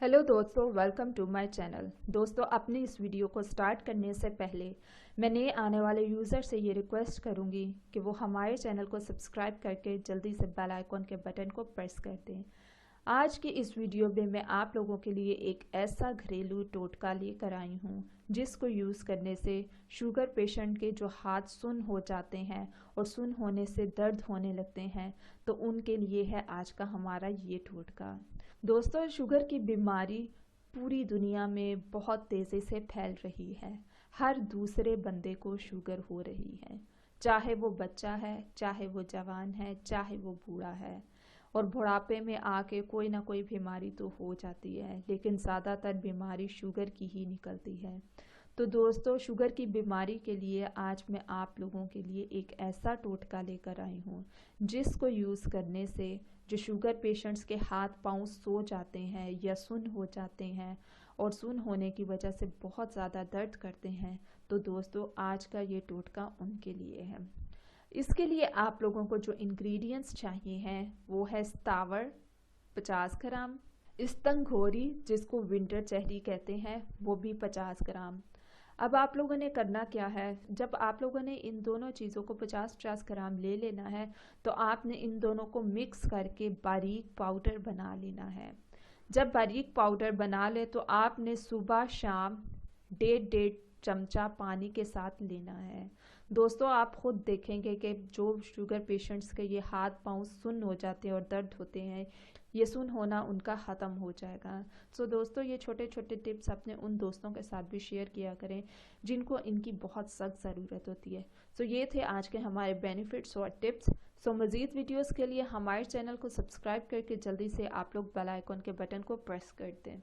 Hello दोस्तों, welcome to my channel. दोस्तों, अपनी इस वीडियो को स्टार्ट करने से पहले मैं नए आने वाले यूज़र से ये रिक्वेस्ट करूंगी कि वो हमारे चैनल को सब्सक्राइब करके जल्दी से बेल आइकॉन के बटन को प्रेस कर दें। आज की इस वीडियो में मैं आप लोगों के लिए एक ऐसा घरेलू टोटका लेकर आई हूँ जिसको यूज़ करने से शुगर पेशेंट के जो हाथ सुन्न हो जाते हैं और सुन्न होने से दर्द होने लगते हैं, तो उनके लिए है आज का हमारा ये टोटका। दोस्तों, शुगर की बीमारी पूरी दुनिया में बहुत तेज़ी से फैल रही है। हर दूसरे बंदे को शुगर हो रही है, चाहे वो बच्चा है, चाहे वो जवान है, चाहे वो बूढ़ा है। और बुढ़ापे में आके कोई ना कोई बीमारी तो हो जाती है, लेकिन ज़्यादातर बीमारी शुगर की ही निकलती है। तो दोस्तों, शुगर की बीमारी के लिए आज मैं आप लोगों के लिए एक ऐसा टोटका लेकर आई हूँ जिसको यूज़ करने से जो शुगर पेशेंट्स के हाथ पांव सो जाते हैं या सुन्न हो जाते हैं और सुन्न होने की वजह से बहुत ज़्यादा दर्द करते हैं, तो दोस्तों आज का ये टोटका उनके लिए है। इसके लिए आप लोगों को जो इंग्रेडिएंट्स चाहिए हैं वो है स्थावर 50 ग्राम, स्तंगघोरी जिसको विंटर चेरी कहते हैं वो भी 50 ग्राम। अब आप लोगों ने करना क्या है, जब आप लोगों ने इन दोनों चीज़ों को 50-50 ग्राम ले लेना है तो आपने इन दोनों को मिक्स करके बारीक पाउडर बना लेना है। जब बारीक पाउडर बना ले तो आपने सुबह शाम 1.5 चमचा पानी के साथ लेना है। दोस्तों, आप खुद देखेंगे कि जो शुगर पेशेंट्स के ये हाथ पांव सुन्न हो जाते हैं और दर्द होते हैं, ये सुन्न होना उनका ख़त्म हो जाएगा। सो दोस्तों, ये छोटे छोटे टिप्स अपने उन दोस्तों के साथ भी शेयर किया करें जिनको इनकी बहुत सख्त ज़रूरत होती है। सो ये थे आज के हमारे बेनिफिट्स और टिप्स। सो मज़ीद वीडियोस के लिए हमारे चैनल को सब्सक्राइब करके जल्दी से आप लोग बेल आइकॉन के बटन को प्रेस कर दें।